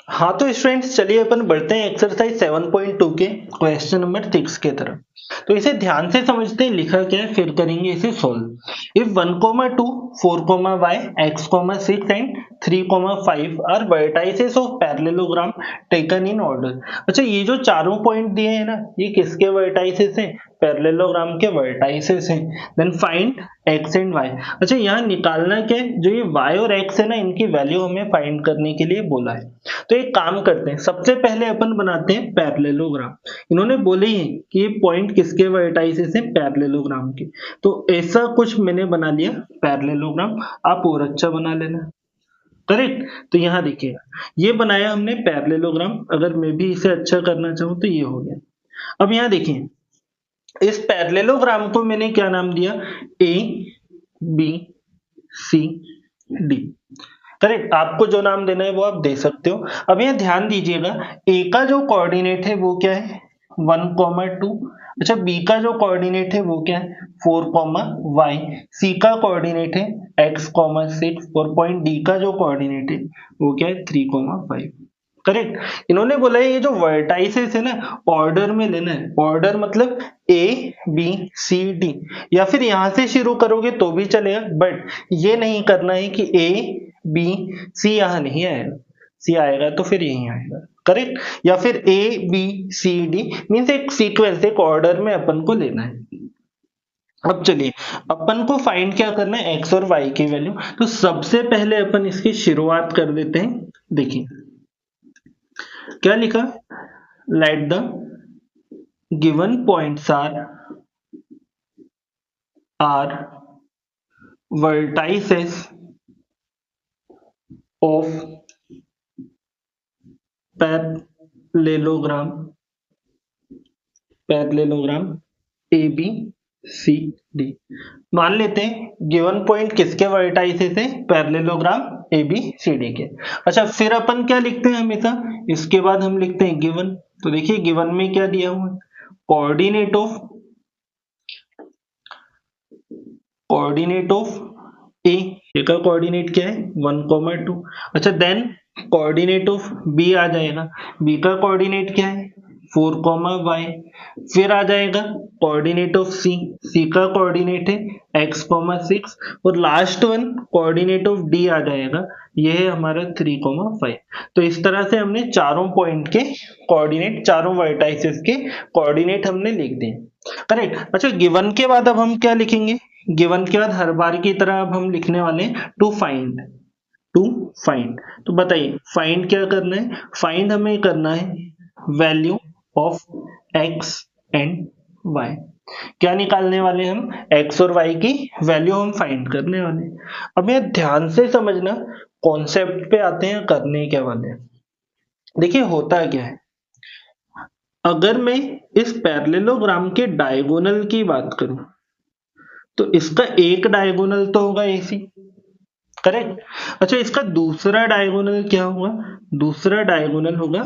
हाँ तो स्टूडेंट्स चलिए अपन बढ़ते हैं एक्सरसाइज 7.2 के क्वेश्चन नंबर 6 के तरफ। तो इसे ध्यान से समझते हैं, लिखा क्या है, फिर करेंगे इसे solve. If 1, 2, 4, y, x, 6 and 3, 5 are vertices of parallelogram taken in order. अच्छा, ये जो चारों पॉइंट दिए हैं ना, ये किसके वर्टाइसेस हैं? पैरेललोग्राम के वर्टाइसेस हैं। Then find x and y। अच्छा, यहाँ निकालना क्या है, जो ये y और x है ना, इनकी वैल्यू हमें फाइंड करने के लिए बोला है। तो एक काम करते हैं, सबसे पहले अपन बनाते हैं पैरेललोग्राम। इन्होंने बोले ही कि ये पॉइंट किसके वर्टाइसेस हैं? पैरेललोग्राम के। तो ऐसा कुछ मैंने बना लिया पैरेललोग्राम, आप और अच्छा बना लेना। करेक्ट। तो यहाँ देखिएगा, ये बनाया हमने पैरेललोग्राम। अगर मैं भी इसे अच्छा करना चाहूँ तो ये हो गया। अब यहाँ देखिए, इस पैरेललोग्राम को मैंने क्या नाम दिया? A B C D. Correct, आपको जो नाम देना है वो आप दे सकते हो। अब यहाँ ध्यान दीजिएगा, ए का जो कोऑर्डिनेट है वो क्या है? 1, 2। अच्छा, बी का जो कोऑर्डिनेट है वो क्या है? 4, सी का कोऑर्डिनेट है x, 6 और पॉइंट डी का जो कोऑर्डिनेट है वो क्या है? 3, 5। करेक्ट। इन्होंने बोला है ये जो वर्टाइसेस है ना, ऑर्डर में लेना है। ऑर्डर मतलब ए बी सी डी, या फिर यहां से शुरू करोगे तो भी चलेगा, बट ये नहीं करना है कि ए बी सी यहां नहीं आएगा, सी आएगा तो फिर यहीं आएगा। करेक्ट। या फिर A B C D means एक सीक्वेंस, एक ऑर्डर में अपन को लेना है। अब चलिए, अपन को फाइंड क्या करना है? एक्स और वाई की वैल्यू। तो सबसे पहले अपन इसकी शुरुआत कर देते हैं। देखिए क्या लिखा, let the given points are vertices of parallelogram A B C D. मान लेते हैं गिवन पॉइंट किसके वर्टाइसेस है? Parallelogram A B C D के। अच्छा, फिर अपन क्या लिखते हैं हमेशा? इसके बाद हम लिखते हैं गिवन। तो देखिए गिवन में क्या दिया हुआ है? कोऑर्डिनेट ऑफ ए का कोऑर्डिनेट क्या है? 1, 2। अच्छा, देन कोऑर्डिनेट ऑफ बी आ जाएगा। बी का कोऑर्डिनेट क्या है? 4, फिर आ जाएगा कोऑर्डिनेट ऑफ सी का कोऑर्डिनेट है x, 6 और last one coordinate of D आ जाएगा, ये है हमारा 3, 5। तो इस तरह से हमने चारों पॉइंट के कोऑर्डिनेट, चारों वर्टाइसेस के कोऑर्डिनेट हमने लिख दिए। करेक्ट। अच्छा, गिवन के बाद अब हम क्या लिखेंगे? गिवन के बाद हर बार की तरह अब हम लिखने वाले हैं टू फाइंड। तो बताइए फाइंड क्या करना है? फाइंड हमें करना है value of x and y। क्या निकालने वाले हम? x और y की वैल्यू हम फाइंड करने वाले हैं। अब यह ध्यान से समझना, कॉन्सेप्ट पे आते हैं करने क्या वाले हैं। देखिए होता क्या है, अगर मैं इस पैरेललोग्राम के डायगोनल की बात करूं तो इसका एक डायगोनल तो होगा AC। करेक्ट। अच्छा, इसका दूसरा डायगोनल क्या होगा? दूसरा डायगोनल होगा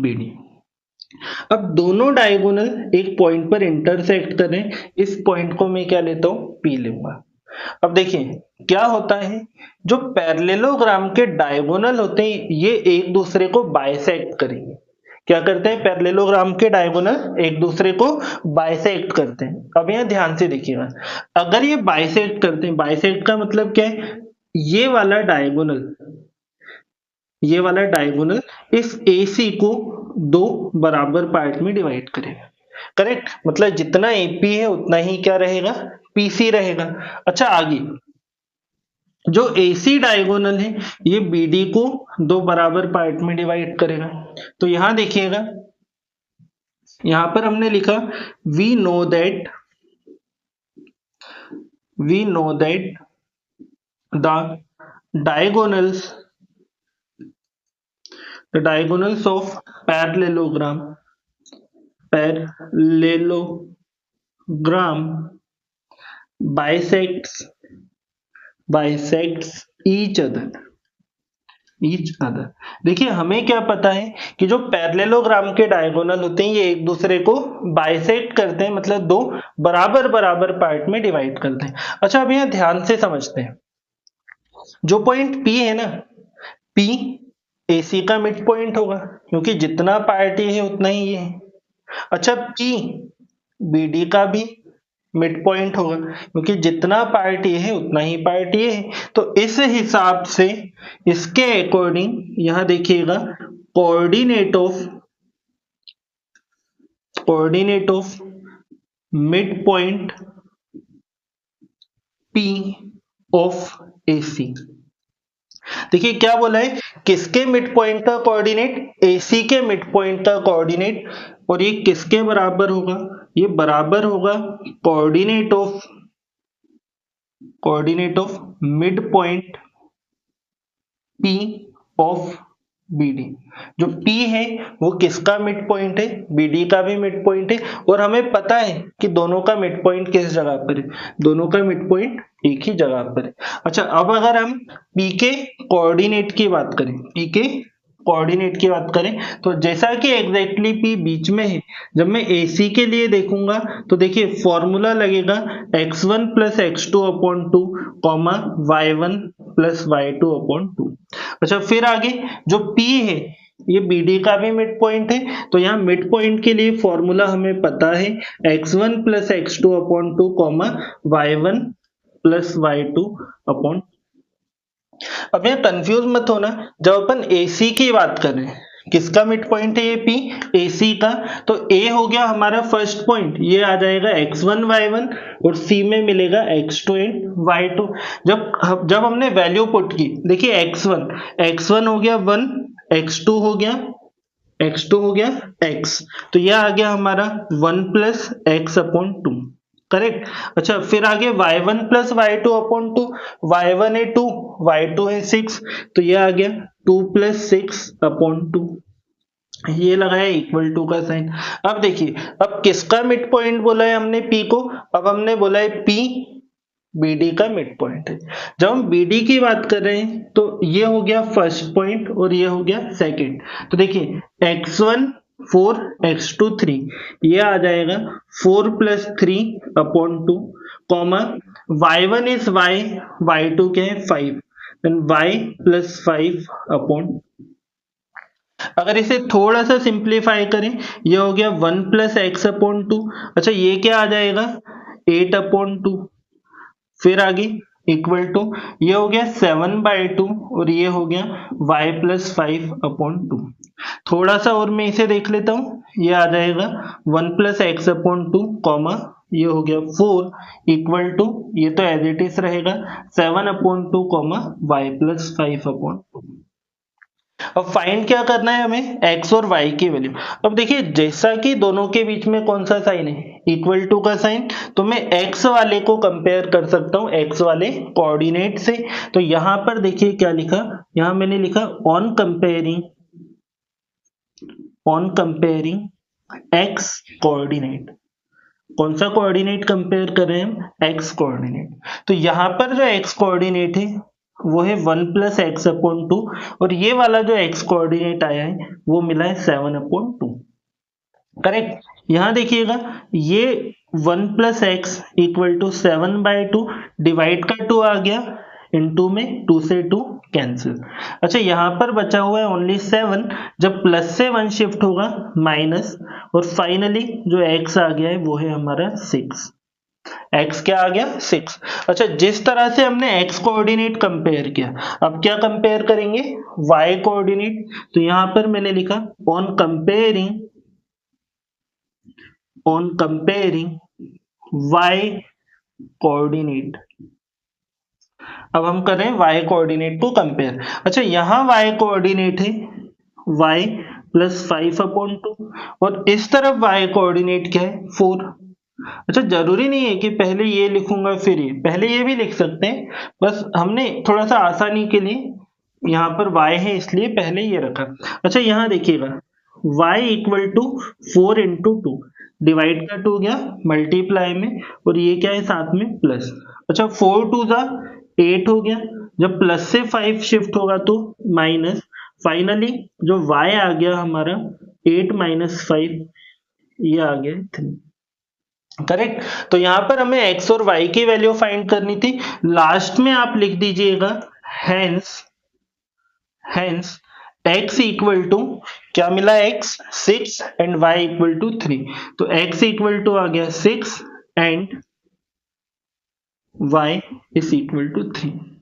BD। अब दोनों डायगोनल एक पॉइंट पर इंटरसेक्ट करें, इस पॉइंट को मैं क्या लेता हूं? P लूंगा। अब देखिए क्या होता है, जो पैरेललोग्राम के डायगोनल होते हैं ये एक दूसरे को बाइसेक्ट करेंगे। क्या करते हैं? पैरेललोग्राम के डायगोनल एक दूसरे को बाइसेक्ट करते हैं। अब यहाँ ध्यान से देखिएगा, अगर ये बाइसेक्ट करते हैं, बाइसेक्ट का मतलब क्या है? ये वाला डायगोनल इस AC को दो बराबर पार्ट में डिवाइड करेगा। करेक्ट। मतलब जितना AP है उतना ही क्या रहेगा? PC रहेगा। अच्छा, आगे जो AC डायगोनल है ये BD को दो बराबर पार्ट में डिवाइड करेगा। तो यहां देखिएगा, यहां पर हमने लिखा we know that the diagonals of parallelogram bisects each other। देखिए हमें क्या पता है कि जो पैरेललोग्राम के डायगोनल होते हैं ये एक दूसरे को बाइसेक्ट करते हैं, मतलब दो बराबर पार्ट में डिवाइड करते हैं। अच्छा, अब यहाँ ध्यान से समझते हैं, जो पॉइंट P है ना, P AC का मिड पॉइंट होगा, क्योंकि जितना पार्ट A है उतना ही ये है। अच्छा, P BD का भी मिड पॉइंट होगा, क्योंकि जितना पार्ट A है उतना ही पार्ट A है। तो इस हिसाब से इसके अकॉर्डिंग यहाँ देखिएगा, coordinate of mid point P of AC। देखिए क्या बोला है, किसके मिड पॉइंट का कोऑर्डिनेट, AC के मिड पॉइंट का कोऑर्डिनेट। और ये किसके बराबर होगा, ये बराबर होगा coordinate of mid point P of BD। जो P है वो किसका मिड पॉइंट है, BD का भी मिड पॉइंट है, और हमें पता है कि दोनों का मिड पॉइंट किस जगह पर है, दोनों का मिड पॉइंट एक ही जगह पर है। अच्छा, अब अगर हम P के कोऑर्डिनेट की बात करें, P के कोऑर्डिनेट की बात करें, तो जैसा कि एग्जैक्टली P बीच में है, जब मैं AC के लिए देखूंगा तो देखिए फॉर्मूला लगेगा x1 plus x2 upon 2 comma y1 plus y2 upon 2। अच्छा, फिर आगे जो P है ये BD का भी मिड पॉइंट है, तो यहाँ मिड पॉइंट के लिए फॉर्मूला हमें पता है x1 plus x2 upon 2 comma y1 plus y2 upon. अब यहाँ कंफ्यूज मत होना, जब अपन AC की बात कर रहे हैं, किसका मिड पॉइंट है ये P, AC का, तो A हो गया हमारा फर्स्ट पॉइंट, ये आ जाएगा x1 y1, और C में मिलेगा x2 एंड y2। जब हमने वैल्यू पुट की, देखिए x1 हो गया 1, x2 हो गया x, तो यह आ गया हमारा 1 प्लस x अपॉन 2, करेक्ट। अच्छा, फिर आगे y1 plus y2 upon 2, y1 है 2, y2 है 6, तो ये आ गया 2 प्लस 6 अपॉन 2, ये लगाया इक्वल टू का साइन। अब देखिए, अब किसका मिड पॉइंट बोला है हमने P को, अब हमने बोला है P BD का मिड पॉइंट है। जब हम BD की बात कर रहे हैं तो ये हो गया फर्स्ट पॉइंट और ये हो गया सेकंड, तो देखिए x1 4, x2 3, ये आ जाएगा 4 plus 3 upon 2 comma y1 is y, y2 क्या है 5, देन y प्लस 5 अपॉन। अगर इसे थोड़ा सा सिंप्लीफाई करें, ये हो गया 1 प्लस एक्स अपॉन 2। अच्छा, ये क्या आ जाएगा 8 अपॉन 2, फिर आगे इक्वल टू, ये हो गया 7/2 और ये हो गया y प्लस 5 अपॉन 2। थोड़ा सा और मैं इसे देख लेता हूँ, ये आ जाएगा 1 प्लस एक्स अपॉन 2 कॉमा ये हो गया 4 इक्वल टू, ये तो एज इट इज रहेगा 7 upon 2 comma y plus 5 upon 2। अब फाइंड क्या करना है हमें, x और y की वैल्यू। अब देखिए, जैसा कि दोनों के बीच में कौन सा साइन है, इक्वल टू का साइन, तो मैं x वाले को कंपेयर कर सकता हूं x वाले कोऑर्डिनेट से। तो यहां पर देखिए क्या लिखा, यहां मैंने लिखा ऑन कंपेयरिंग x कोऑर्डिनेट। कौन सा कोऑर्डिनेट कंपेयर कर रहे हैं हम, x कोऑर्डिनेट। तो यहां पर जो x कोऑर्डिनेट है वो है 1 प्लस एक्स अपॉन 2, और ये वाला जो x कोऑर्डिनेट आया है वो मिला है 7 अपॉन 2, करेक्ट। यहां देखिएगा, ये 1 plus x equal to 7/2, divide का 2 आ गया, इनटू में 2 से 2 कैंसिल। अच्छा, यहाँ पर बचा हुआ है ओनली 7, जब प्लस से 1 शिफ्ट होगा माइनस, और फाइनली जो x आ गया है वो है हमारा 6। x क्या आ गया 6। अच्छा, जिस तरह से हमने x कोऑर्डिनेट कंपेयर किया, अब क्या कंपेयर करेंगे, y कोऑर्डिनेट। तो यहां पर मैंने लिखा ऑन कंपेयरिंग y कोऑर्डिनेट। अब हम कर रहे हैं y कोऑर्डिनेट को कंपेयर। अच्छा, यहां y कोऑर्डिनेट है y प्लस 5 अपॉन 2, और इस तरफ y कोऑर्डिनेट क्या है 4। अच्छा, जरूरी नहीं है कि पहले ये लिखूंगा फिर ये, पहले ये भी लिख सकते हैं, बस हमने थोड़ा सा आसानी के लिए यहाँ पर y है इसलिए पहले ये रखा। अच्छा, यहाँ देखिएगा y equal to 4 into 2, divide का 2 गया मल्टीप्लाई में, और ये क्या है साथ में प्लस। अच्छा, 4 2 जा 8 हो गया, जब प्लस से 5 शिफ्ट होगा तो माइनस, फाइनली जो y आ गया हमारा 8 माइनस 5, ये आ गया 3, करेक्ट। तो यहां पर हमें x और y की वैल्यू फाइंड करनी थी। लास्ट में आप लिख दीजिएगा हेंस x इक्वल टू क्या मिला, x 6 and y equal to 3। तो x इक्वल टू आ गया 6 and y is equal to 3।